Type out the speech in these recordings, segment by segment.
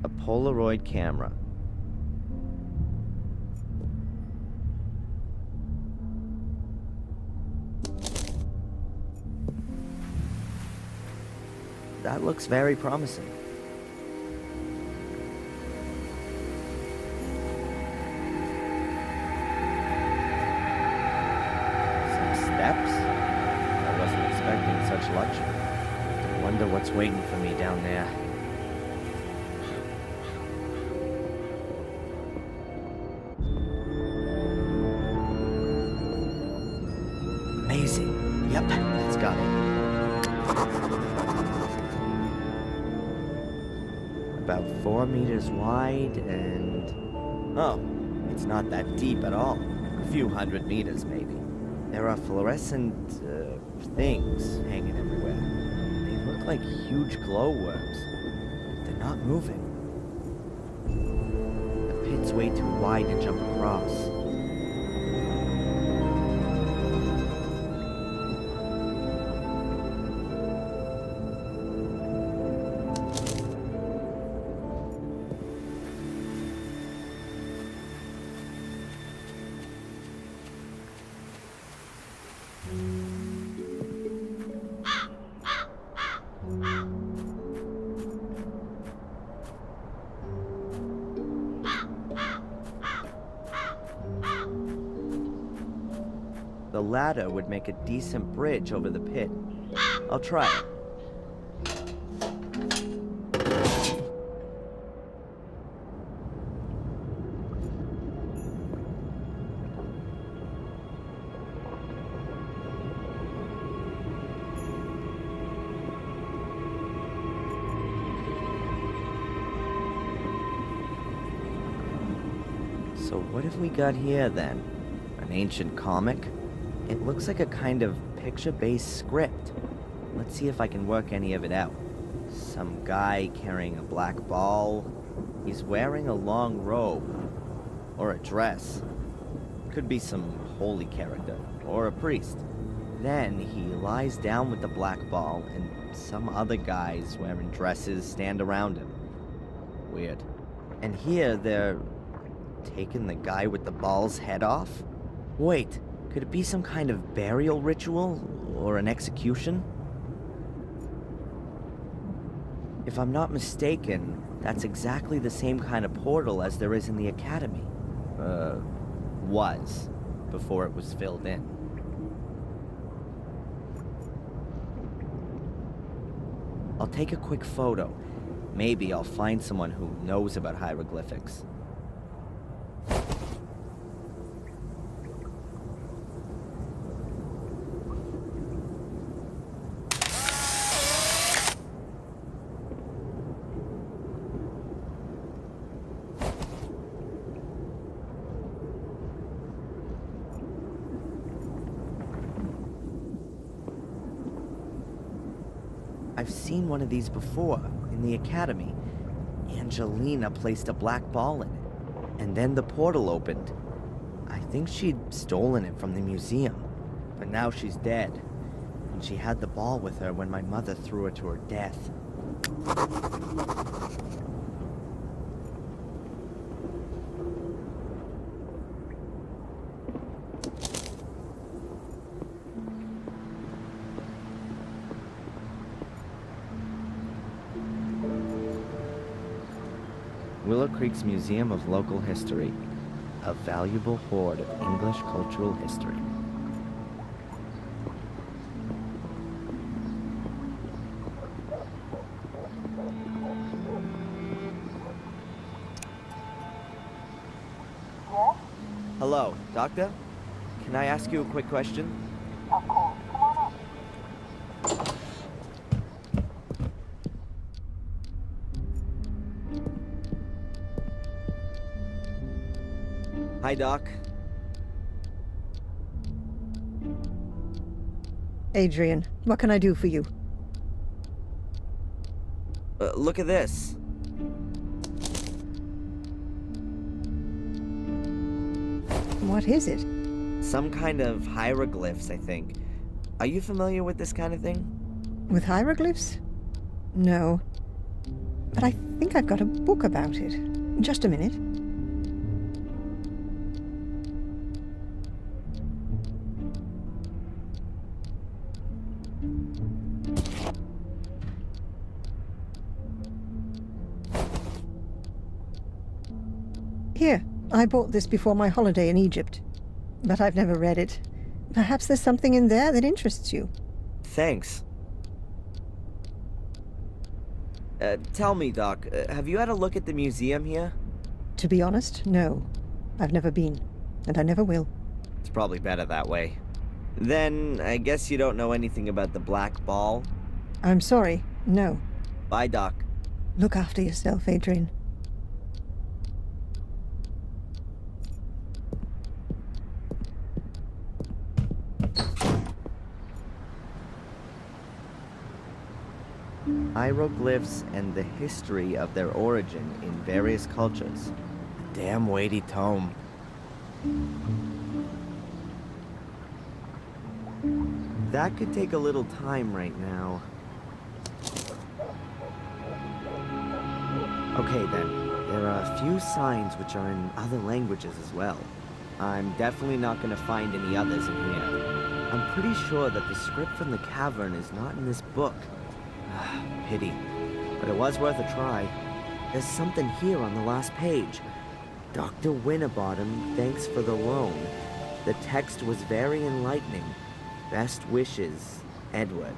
A Polaroid camera. That looks very promising. Some steps? I wasn't expecting such luxury. I wonder what's waiting for me down there. Amazing. Yep, that's got it. About 4 meters wide and... oh, it's not that deep at all. A few 100 meters, maybe. There are fluorescent, things hanging everywhere. They look like huge glowworms. They're not moving. The pit's way too wide to jump across. The ladder would make a decent bridge over the pit. I'll try it. So what have we got here then? An ancient comic? It looks like a kind of picture-based script. Let's see if I can work any of it out. Some guy carrying a black ball. He's wearing a long robe. Or a dress. Could be some holy character. Or a priest. Then he lies down with the black ball and some other guys wearing dresses stand around him. Weird. And here they're taking the guy with the ball's head off? Wait. Could it be some kind of burial ritual? Or an execution? If I'm not mistaken, that's exactly the same kind of portal as there is in the academy. Was. Before it was filled in. I'll take a quick photo. Maybe I'll find someone who knows about hieroglyphics. I've seen one of these before, in the academy. Angelina placed a black ball in it, and then the portal opened. I think she'd stolen it from the museum, but now she's dead. And she had the ball with her when my mother threw her to her death. Willow Creek's Museum of Local History, a valuable hoard of English cultural history. Yes? Hello, Doctor? Can I ask you a quick question? Of course. Come on up. Hi, Doc. Adrian, what can I do for you? Look at this. What is it? Some kind of hieroglyphs, I think. Are you familiar with this kind of thing? With hieroglyphs? No. but I think I've got a book about it. Just a minute. Here, I bought this before my holiday in Egypt, but I've never read it. Perhaps there's something in there that interests you. Thanks. Tell me, Doc, have you had a look at the museum here? To be honest, no. I've never been, and I never will. It's probably better that way. Then, I guess you don't know anything about the Black Ball? I'm sorry, no. Bye, Doc. Look after yourself, Adrian. Hieroglyphs and the history of their origin in various cultures. A damn weighty tome. That could take a little time right now. Okay then, there are a few signs which are in other languages as well. I'm definitely not going to find any others in here. I'm pretty sure that the script from the cavern is not in this book. Pity. But it was worth a try. There's something here on the last page. Dr. Winterbottom, thanks for the loan. The text was very enlightening. Best wishes, Edward.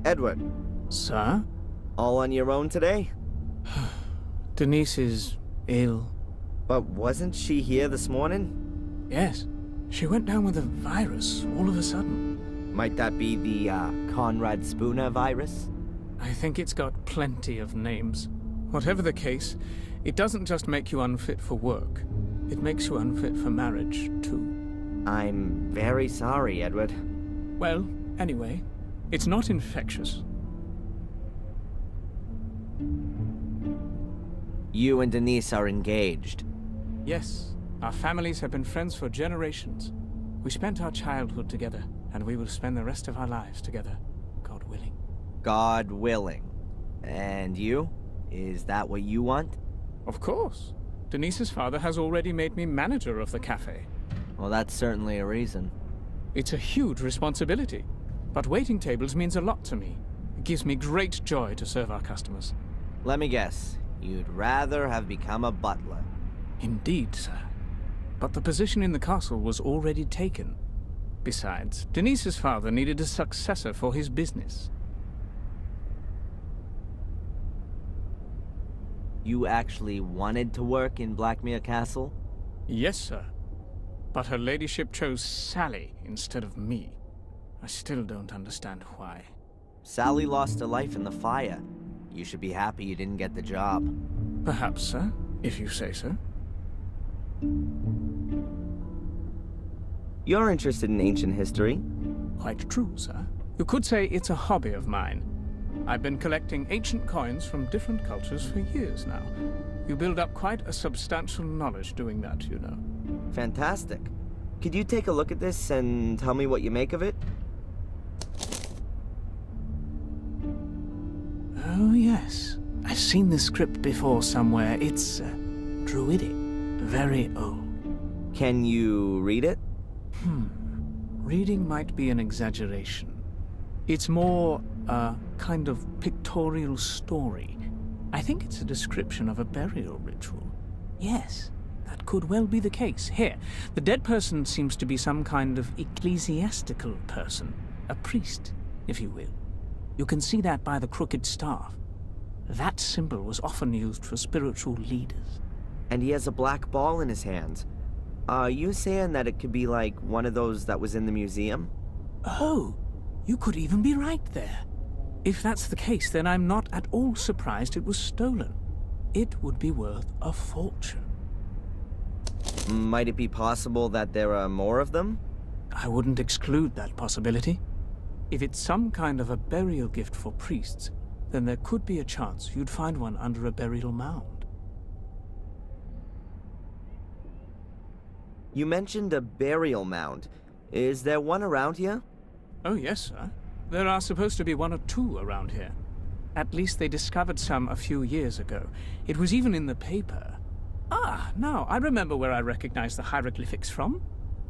Edward, Sir? all on your own today? Denise is ill. But wasn't she here this morning? Yes. She went down with a virus all of a sudden. Might that be the, Conrad Spooner virus? I think it's got plenty of names. Whatever the case, it doesn't just make you unfit for work. It makes you unfit for marriage, too. I'm very sorry, Edward. Well, anyway, it's not infectious. You and Denise are engaged. Yes, our families have been friends for generations. We spent our childhood together, and we will spend the rest of our lives together, God willing. God willing. And you? Is that what you want? Of course. Denise's father has already made me manager of the cafe. Well, that's certainly a reason. It's a huge responsibility, but waiting tables means a lot to me. It gives me great joy to serve our customers. Let me guess. You'd rather have become a butler. Indeed, sir. But the position in the castle was already taken. Besides, Denise's father needed a successor for his business. You actually wanted to work in Blackmere Castle? Yes, sir. But her ladyship chose Sally instead of me. I still don't understand why. Sally lost her life in the fire. You should be happy you didn't get the job. Perhaps, sir, if you say so. You're interested in ancient history? Quite true, sir. You could say it's a hobby of mine. I've been collecting ancient coins from different cultures for years now. You build up quite a substantial knowledge doing that, you know. Fantastic. Could you take a look at this and tell me what you make of it? Oh, yes. I've seen this script before somewhere. It's druidic. Very old. Can you read it? Reading might be an exaggeration. It's more a kind of pictorial story. I think it's a description of a burial ritual. Yes, that could well be the case. Here, the dead person seems to be some kind of ecclesiastical person. A priest, if you will. You can see that by the crooked staff. That symbol was often used for spiritual leaders. And he has a black ball in his hands. Are you saying that it could be like one of those that was in the museum? Oh, you could even be right there. If that's the case, then I'm not at all surprised it was stolen. It would be worth a fortune. Might it be possible that there are more of them? I wouldn't exclude that possibility. If it's some kind of a burial gift for priests, then there could be a chance you'd find one under a burial mound. You mentioned a burial mound. Is there one around here? Oh, yes, sir. There are supposed to be one or two around here. At least they discovered some a few years ago. It was even in the paper. Ah, now I remember where I recognized the hieroglyphics from.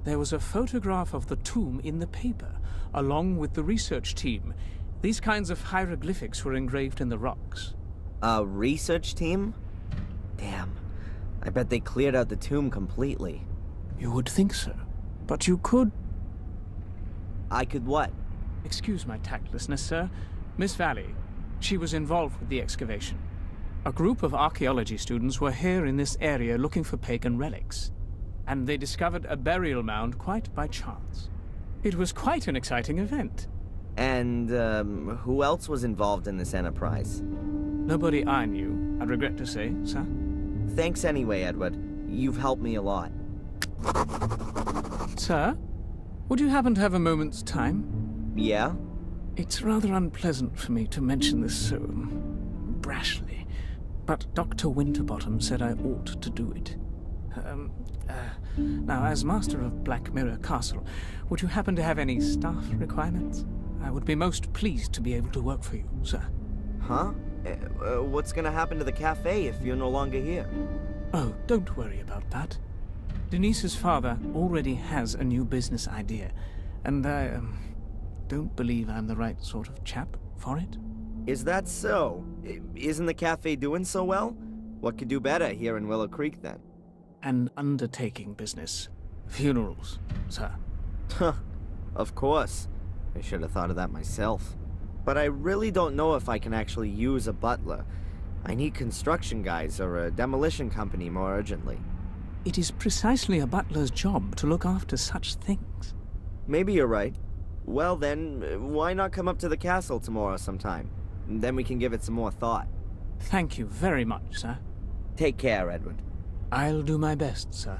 There was a photograph of the tomb in the paper, along with the research team. These kinds of hieroglyphics were engraved in the rocks. A research team? Damn. I bet they cleared out the tomb completely. You would think so. But you could... I could what? Excuse my tactlessness, sir. Miss Valley, she was involved with the excavation. A group of archaeology students were here in this area looking for pagan relics, and they discovered a burial mound quite by chance. It was quite an exciting event. And, who else was involved in this enterprise? Nobody I knew, I regret to say, sir. Thanks anyway, Edward. You've helped me a lot. Sir, would you happen to have a moment's time? Yeah? It's rather unpleasant for me to mention this so brashly, but Dr. Winterbottom said I ought to do it. Now, as master of Black Mirror Castle, would you happen to have any staff requirements? I would be most pleased to be able to work for you, sir. Huh? What's gonna happen to the cafe if you're no longer here? Oh, don't worry about that. Denise's father already has a new business idea, and I don't believe I'm the right sort of chap for it. Is that so? Isn't the cafe doing so well? What could do better here in Willow Creek, then? An undertaking business. Funerals, sir. Huh. Of course. I should have thought of that myself. But I really don't know if I can actually use a butler. I need construction guys or a demolition company more urgently. It is precisely a butler's job to look after such things. Maybe you're right. Well then, why not come up to the castle tomorrow sometime? Then we can give it some more thought. Thank you very much, sir. Take care, Edward. I'll do my best, sir.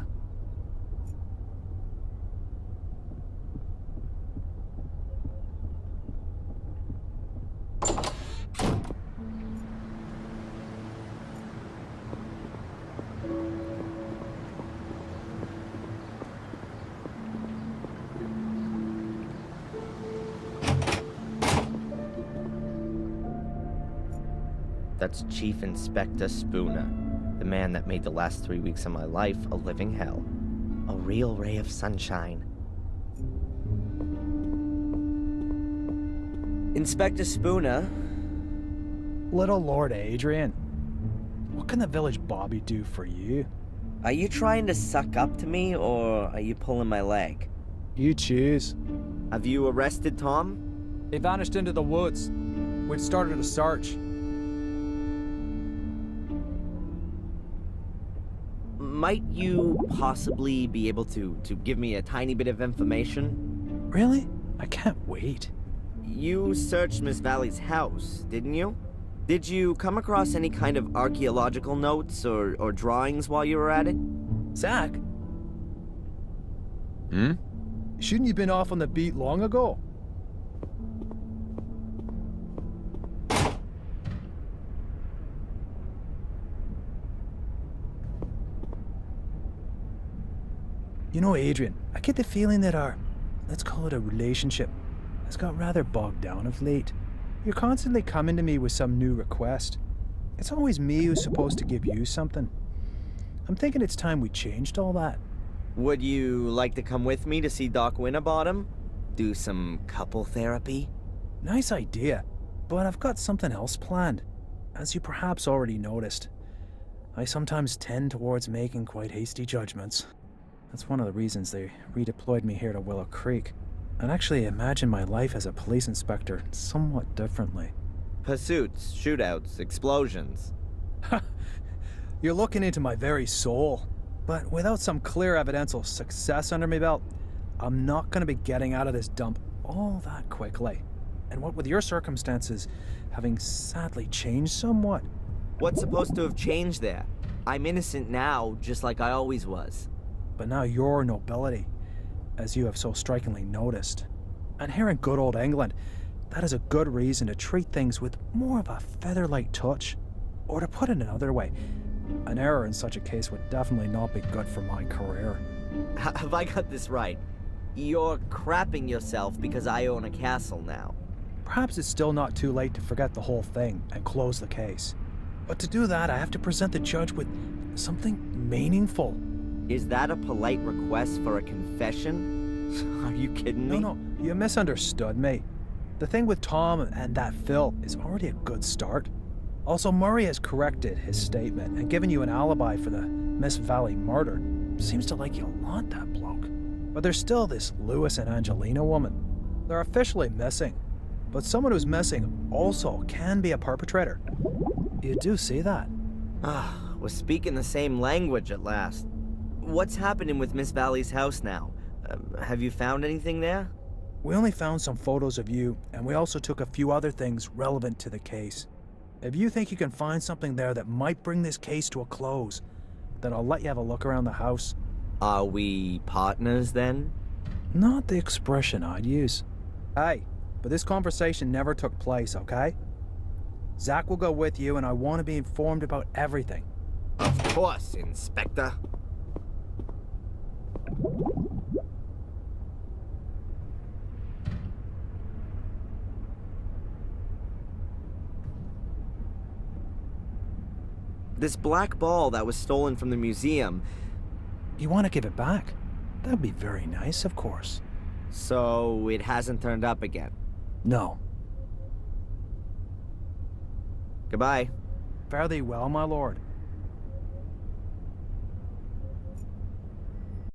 That's Chief Inspector Spooner, the man that made the last 3 weeks of my life a living hell. A real ray of sunshine. Inspector Spooner? Little Lord Adrian, what can the village Bobby do for you? Are you trying to suck up to me, or are you pulling my leg? You choose. Have you arrested Tom? They vanished into the woods. We've started a search. Might you possibly be able to give me a tiny bit of information? Really? I can't wait. You searched Miss Valley's house, didn't you? Did you come across any kind of archaeological notes or drawings while you were at it? Zach? Shouldn't you been off on the beat long ago? You know, Adrian, I get the feeling that our, let's call it a relationship, has got rather bogged down of late. You're constantly coming to me with some new request. It's always me who's supposed to give you something. I'm thinking it's time we changed all that. Would you like to come with me to see Doc Winterbottom? Do some couple therapy? Nice idea, but I've got something else planned. As you perhaps already noticed, I sometimes tend towards making quite hasty judgments. That's one of the reasons they redeployed me here to Willow Creek. And actually imagine my life as a police inspector somewhat differently. Pursuits, shootouts, explosions. You're looking into my very soul. But without some clear evidential success under my belt, I'm not going to be getting out of this dump all that quickly. And what with your circumstances having sadly changed somewhat. What's supposed to have changed there? I'm innocent now, just like I always was. but now you're nobility, as you have so strikingly noticed. And here in good old England, that is a good reason to treat things with more of a feather-light touch. Or to put it another way, an error in such a case would definitely not be good for my career. Have I got this right? You're crapping yourself because I own a castle now. Perhaps it's still not too late to forget the whole thing and close the case. But to do that, I have to present the judge with something meaningful. Is that a polite request for a confession? Are you kidding me? No, you misunderstood me. The thing with Tom and that Phil is already a good start. Also, Murray has corrected his statement and given you an alibi for the Miss Valley murder. Seems to like you a lot, that bloke. But there's still this Lewis and Angelina woman. They're officially missing. But someone who's missing also can be a perpetrator. You do see that? We're speaking the same language at last. What's happening with Miss Valley's house now? Have you found anything there? We only found some photos of you, and we also took a few other things relevant to the case. If you think you can find something there that might bring this case to a close, then I'll let you have a look around the house. Are we partners then? Not the expression I'd use. Hey, but this conversation never took place, okay? Zach will go with you, and I want to be informed about everything. Of course, Inspector. This black ball that was stolen from the museum. You want to give it back? That'd be very nice, of course. So it hasn't turned up again. No. Goodbye. Fare thee well, my lord.